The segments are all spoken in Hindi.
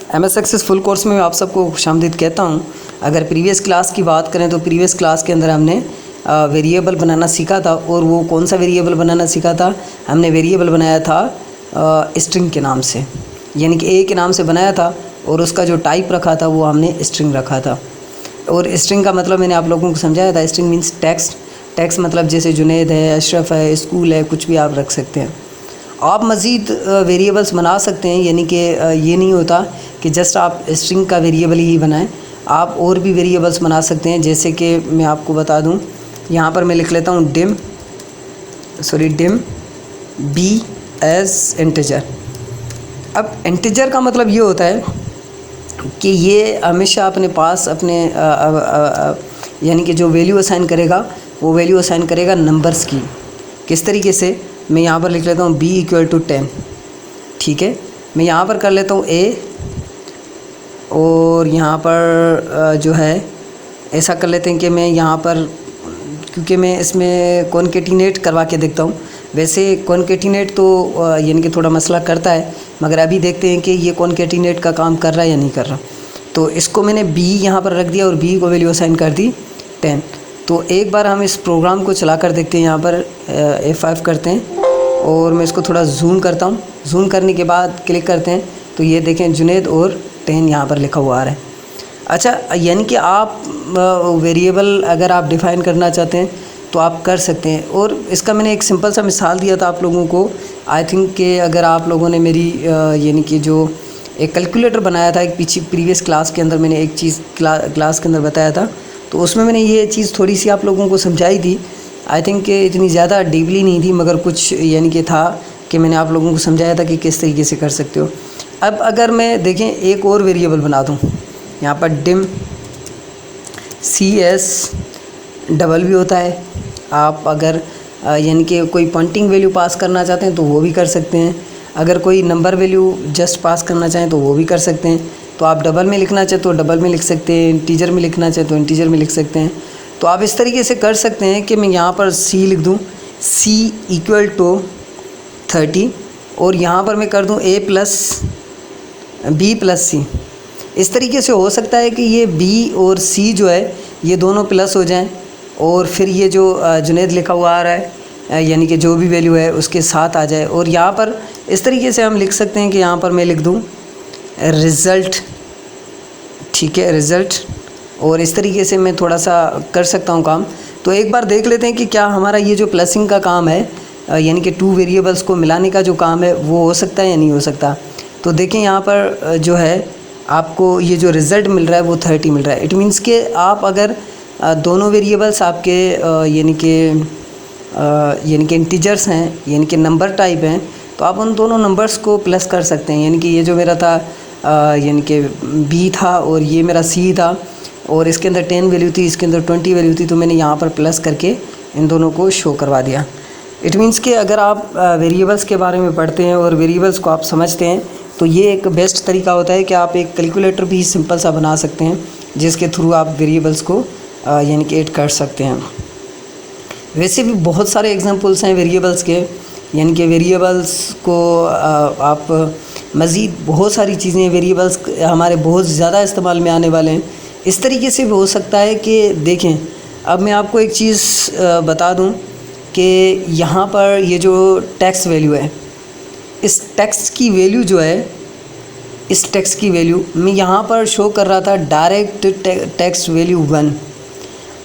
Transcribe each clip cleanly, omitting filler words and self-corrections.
MS एक्सेस फुल कोर्स में आप सबको खुशामदीद कहता हूँ। अगर प्रीवियस क्लास की बात करें तो प्रीवियस क्लास के अंदर हमने वेरिएबल बनाना सीखा था। और वो कौन सा वेरिएबल बनाना सीखा था? हमने वेरिएबल बनाया था स्ट्रिंग के नाम से, यानी कि ए के नाम से बनाया था और उसका जो टाइप रखा था वो हमने स्ट्रिंग रखा था। और स्ट्रिंग का मतलब मैंने आप लोगों को समझाया था। String means text. टेक्स्ट मतलब जैसे जुनैद है, अशरफ है, स्कूल है, कुछ भी आप रख सकते हैं। आप मज़ीद वेरिएबल्स बना सकते हैं, यानी कि ये नहीं होता कि जस्ट आप स्ट्रिंग का वेरिएबल ही बनाएं, आप और भी वेरिएबल्स बना सकते हैं। जैसे कि मैं आपको बता दूं, यहाँ पर मैं लिख लेता हूँ डिम बी एज इंटीजर। अब इंटीजर का मतलब ये होता है कि ये हमेशा अपने पास अपने यानी कि जो वैल्यू असाइन करेगा वो वैल्यू असाइन करेगा नंबर्स की। किस तरीके से? मैं यहाँ पर लिख लेता हूँ b = 10, ठीक है। मैं यहाँ पर कर लेता हूँ a, और यहाँ पर जो है ऐसा कर लेते हैं कि मैं यहाँ पर, क्योंकि मैं इसमें कॉन्केटिनेट करवा के देखता हूँ। वैसे कॉन्केटिनेट तो यानी कि थोड़ा मसला करता है, मगर अभी देखते हैं कि ये कॉन्केटिनेट का काम कर रहा है या नहीं कर रहा। तो इसको मैंने b यहाँ पर रख दिया और b को वैल्यू असाइन कर दी 10। तो एक बार हम इस प्रोग्राम को चला कर देखते हैं। यहाँ पर F5 करते हैं और मैं इसको थोड़ा जूम करता हूँ। जूम करने के बाद क्लिक करते हैं तो ये देखें जुनैद और 10 यहाँ पर लिखा हुआ आ रहा है। अच्छा, यानी कि आप वेरिएबल अगर आप डिफ़ाइन करना चाहते हैं तो आप कर सकते हैं। और इसका मैंने एक सिंपल सा मिसाल दिया था आप लोगों को। आई थिंक कि अगर आप लोगों ने मेरी यानी कि जो एक कैलकुलेटर बनाया था एक पीछे प्रीवियस क्लास के अंदर, मैंने एक चीज़ क्लास के अंदर बताया था, तो उसमें मैंने ये चीज़ थोड़ी सी आप लोगों को समझाई थी। आई थिंक कि इतनी ज़्यादा डीपली नहीं थी, मगर कुछ यानी कि था कि मैंने आप लोगों को समझाया था कि किस तरीके से कर सकते हो। अब अगर मैं देखें एक और वेरिएबल बना दूँ, यहाँ पर डिम CS डबल भी होता है। आप अगर यानी कि कोई पॉइंटिंग वैल्यू पास करना चाहते हैं तो वो भी कर सकते हैं। अगर कोई नंबर वैल्यू जस्ट पास करना चाहें तो वो भी कर सकते हैं। तो आप डबल में लिखना चाहें तो डबल में लिख सकते हैं, इंटीजर में लिखना चाहें तो इंटीजर में लिख सकते हैं। तो आप इस तरीके से कर सकते हैं कि मैं यहाँ पर C लिख दूँ, C = 30, और यहाँ पर मैं कर दूँ A + B + C। इस तरीके से हो सकता है कि ये B और C जो है ये दोनों प्लस हो जाएं, और फिर ये जो जुनैद लिखा हुआ आ रहा है यानी कि जो भी वैल्यू है उसके साथ आ जाए। और यहाँ पर इस तरीके से हम लिख सकते हैं कि यहाँ पर मैं लिख दूँ रिज़ल्ट, ठीक है, रिज़ल्ट। और इस तरीके से मैं थोड़ा सा कर सकता हूँ काम। तो एक बार देख लेते हैं कि क्या हमारा ये जो प्लसिंग का काम है, यानी कि 2 वेरिएबल्स को मिलाने का जो काम है, वो हो सकता है या नहीं हो सकता। तो देखें यहाँ पर जो है आपको ये जो रिज़ल्ट मिल रहा है वो 30 मिल रहा है। इट मीन्स कि आप अगर दोनों वेरिएबल्स आपके यानी कि इंटीजर्स हैं, यानी कि नंबर टाइप हैं, तो आप उन दोनों नंबर्स को प्लस कर सकते हैं। यानी कि ये जो मेरा था यानी कि B था और ये मेरा C था, और इसके अंदर 10 वैल्यू थी, इसके अंदर 20 वैल्यू थी, तो मैंने यहाँ पर प्लस करके इन दोनों को शो करवा दिया। इट मीन्स कि अगर आप वेरिएबल्स के बारे में पढ़ते हैं और वेरिएबल्स को आप समझते हैं तो ये एक बेस्ट तरीका होता है कि आप एक कैलकुलेटर भी सिंपल सा बना सकते हैं जिसके थ्रू आप वेरिएबल्स को यानी कि ऐड कर सकते हैं। वैसे भी बहुत सारे एग्जांपल्स हैं वेरिएबल्स के, यानी कि वेरिएबल्स को आप मज़ीद बहुत सारी चीज़ें, वेरिएबल्स हमारे बहुत ज़्यादा इस्तेमाल में आने वाले हैं। इस तरीके से भी हो सकता है कि देखें, अब मैं आपको एक चीज़ बता दूं कि यहाँ पर ये जो टैक्स वैल्यू है, इस टैक्स की वैल्यू जो है, इस टैक्स की वैल्यू मैं यहाँ पर शो कर रहा था डायरेक्ट टैक्स वैल्यू 1।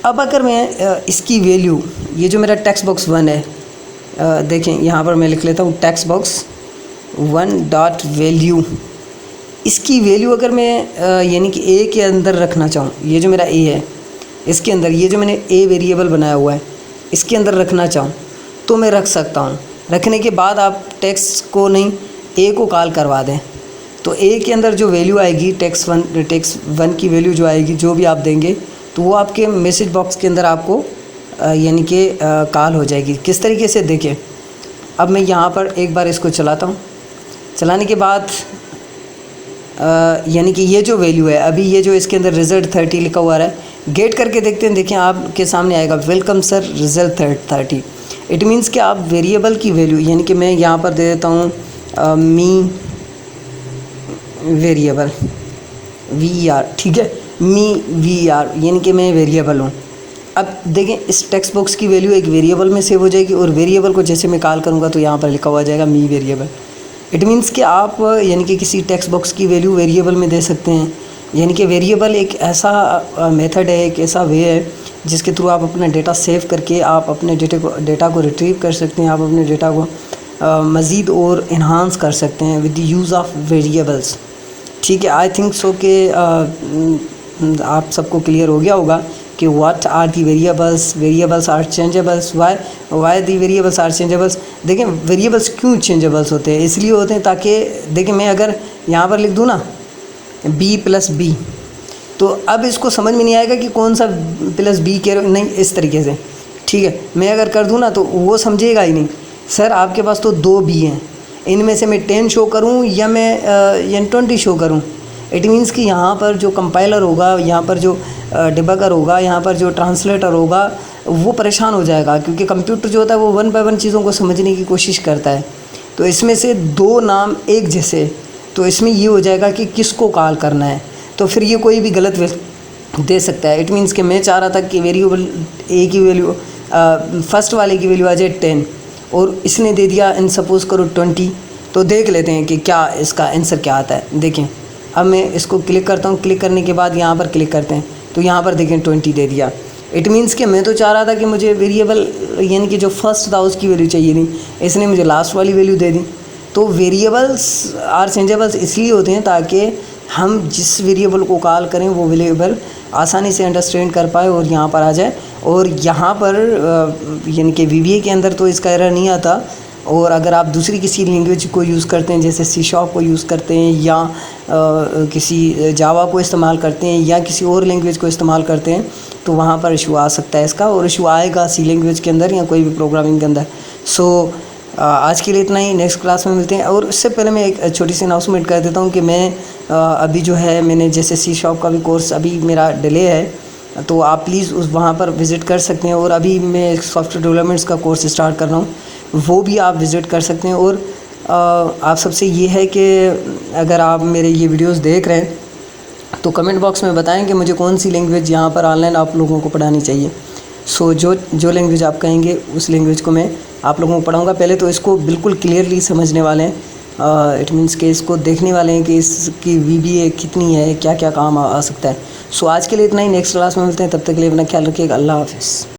अब अगर मैं इसकी वैल्यू, ये जो मेरा टेक्स्ट बॉक्स 1 है, देखें यहाँ पर मैं लिख लेता हूँ टेक्स्ट बॉक्स 1.value। इसकी वैल्यू अगर मैं यानी कि A के अंदर रखना चाहूँ, ये जो मेरा A है इसके अंदर, ये जो मैंने A वेरिएबल बनाया हुआ है इसके अंदर रखना चाहूँ तो मैं रख सकता हूँ। रखने के बाद आप टेक्स्ट को नहीं, A को कॉल करवा दें, तो A के अंदर जो वैल्यू आएगी टेक्स्ट वन की वैल्यू जो आएगी, जो भी आप देंगे, तो वो आपके मैसेज बॉक्स के अंदर आपको यानी कि कॉल हो जाएगी। किस तरीके से देखें, अब मैं यहाँ पर एक बार इसको चलाता हूँ। चलाने के बाद यानी कि ये जो वैल्यू है, अभी ये जो इसके अंदर रिज़ल्ट 30 लिखा हुआ है, गेट करके देखते हैं। देखें आपके सामने आएगा welcome sir result 30। It means कि आप वेरिएबल की वैल्यू, यानी कि मैं यहाँ पर दे देता हूँ मी वेरिएबल VER, ठीक है, मी VER यानी कि मैं वेरिएबल हूँ। अब देखें इस टेक्स्ट बॉक्स की वैल्यू एक वेरिएबल में सेव हो जाएगी और वेरिएबल को जैसे मैं कॉल करूँगा तो यहाँ पर लिखा हुआ जाएगा मी वेरिएबल। इट मीन्स कि आप यानी कि किसी टेक्स्ट बॉक्स की वैल्यू वेरिएबल में दे सकते हैं। यानी कि वेरिएबल एक ऐसा मेथड है, एक ऐसा वे है जिसके थ्रू आप अपना डेटा सेव करके आप अपने डेटा को रिट्रीव कर सकते हैं, आप अपने डेटा को मज़ीद और इन्हांस कर सकते हैं with the use of variables. ठीक है, आई थिंक सो कि आप सबको क्लियर हो गया होगा कि what are the variables are changeables, why the variables are changeables. देखें वेरिएबल्स क्यों चेंजेबल्स होते हैं, इसलिए होते हैं ताकि देखें मैं अगर यहाँ पर लिख दूँ ना B+B, तो अब इसको समझ में नहीं आएगा कि कौन सा +B कह रहे हो, नहीं इस तरीके से, ठीक है। मैं अगर कर दूँ ना तो वो समझेगा ही नहीं, सर आपके पास तो 2 B हैं, इनमें से मैं 10 शो करूँ या मैं 20 शो करूँ। इट मीन्स कि यहाँ पर जो कंपाइलर होगा, यहाँ पर जो डिबगर होगा, यहाँ पर जो ट्रांसलेटर होगा वो परेशान हो जाएगा, क्योंकि कंप्यूटर जो होता है वो 1 बाय 1 चीज़ों को समझने की कोशिश करता है। तो इसमें से 2 नाम एक जैसे, तो इसमें ये हो जाएगा कि किसको कॉल करना है, तो फिर ये कोई भी गलत दे सकता है। इट मीन्स कि मैं चाह रहा था कि वेरिएबल ए की वैल्यू फर्स्ट वाले की वैल्यू आ जाए 10 और इसने दे दिया इन सपोज़ करो 20। तो देख लेते हैं कि क्या इसका आंसर क्या आता है। देखें अब मैं इसको क्लिक करता हूँ, क्लिक करने के बाद यहाँ पर क्लिक करते हैं तो यहाँ पर देखें 20 दे दिया। इट मीन्स कि मैं तो चाह रहा था कि मुझे वेरिएबल यानी कि जो फर्स्ट था उसकी वैल्यू चाहिए थी, इसने मुझे लास्ट वाली वैल्यू दे दी। तो वेरिएबल्स आर चेंजेबल्स इसलिए होते हैं ताकि हम जिस वेरिएबल को कॉल करें वो वेरिएबल आसानी से अंडरस्टैंड कर पाए और यहाँ पर आ जाए। और यहाँ पर यानी कि VBA के अंदर तो इसका एरर नहीं आता, और अगर आप दूसरी किसी लैंग्वेज को यूज़ करते हैं जैसे C# को यूज़ करते हैं या किसी जावा को इस्तेमाल करते हैं या किसी और लैंग्वेज को इस्तेमाल करते हैं तो वहाँ पर इशू आ सकता है इसका, और इशू आएगा C लैंग्वेज के अंदर या कोई भी प्रोग्रामिंग के अंदर। सो आज के लिए इतना ही, नेक्स्ट क्लास में मिलते हैं। और उससे पहले मैं एक छोटी सी अनाउंसमेंट कर देता हूँ कि मैं अभी जो है मैंने जैसे C# का भी कोर्स अभी मेरा डिले है, तो आप प्लीज़ उस वहाँ पर विज़िट कर सकते हैं। और अभी मैं सॉफ्टवेयर डेवलपमेंट्स का कोर्स स्टार्ट कर रहा हूँ, वो भी आप विज़िट कर सकते हैं। और आप सबसे ये है कि अगर आप मेरे ये वीडियोस देख रहे हैं तो कमेंट बॉक्स में बताएं कि मुझे कौन सी लैंग्वेज यहाँ पर ऑनलाइन आप लोगों को पढ़ानी चाहिए। सो जो लैंग्वेज आप कहेंगे उस लैंग्वेज को मैं आप लोगों को पढ़ाऊँगा। पहले तो इसको बिल्कुल क्लियरली समझने वाले हैं, इट मीन्स कि इसको देखने वाले हैं कि इसकी VBA कितनी है, क्या क्या काम आ सकता है। सो आज के लिए इतना ही, नेक्स्ट क्लास में मिलते हैं, तब तक के लिए अपना ख्याल रखिएगा। अल्लाह हाफ़िज़।